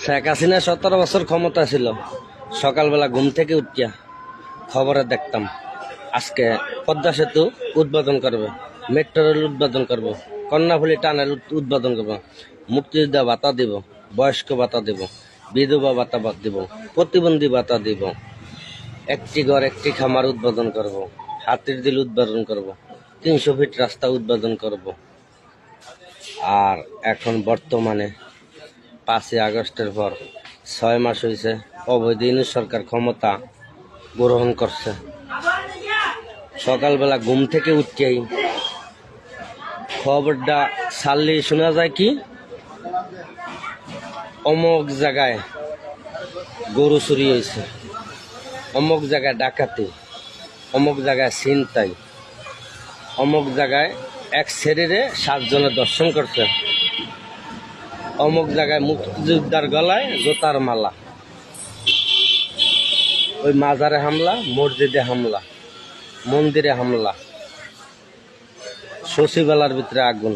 শেখ হাসিনা 17 বছর ক্ষমতা ছিল। সকালবেলা ঘুম থেকে উঠিয়া খবরে দেখতাম আজকে পদ্মা সেতু উদ্বোধন করবে, মেট্রো রেল উদ্বোধন করব, কন্যাফুলি টানেল উদ্বোধন করব, মুক্তিযোদ্ধা ভাতা দিব, বয়স্ক ভাতা দিব, বিধবা ভাতা দিব, প্রতিবন্ধী ভাতা দিব, একটি ঘর একটি খামার উদ্বোধন করব, হাতির দিল উদ্বোধন করব, 300 ফিট রাস্তা উদ্বোধন করব। আর এখন বর্তমানে 5ই আগস্টের পর 6 মাস হয়েছে অবৈধ ইউনূস সরকার ক্ষমতা গ্রহণ করছে। সকালবেলা ঘুম থেকে উঠতেই খবরটা ছাড়লেই শোনা যায় কি অমুক জায়গায় গরু চুরি হয়েছে, অমুক জায়গায় ডাকাতি, অমুক জায়গায় ছিনতাই, অমুক জায়গায় এক শরীরে 7 জনের দর্শন করছে, অমুক জায়গায় মুক্তিযোদ্ধার গলায় জোতার মালা, ওই মাজারে হামলা, মসজিদে হামলা, মন্দিরে হামলা, সচিবালয়ের ভিতরে আগুন,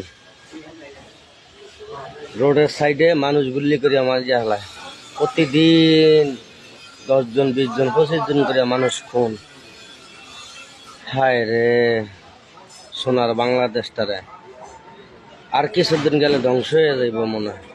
রোডের সাইডে মানুষ গুল্লি করে মাঝে হালায়, প্রতিদিন 10 জন 20 জন 25 জন করে মানুষ খুন। হায় রে সোনার বাংলাদেশটারে আর কিছুদিন গেলে ধ্বংস হয়ে যাইব মনে হয়।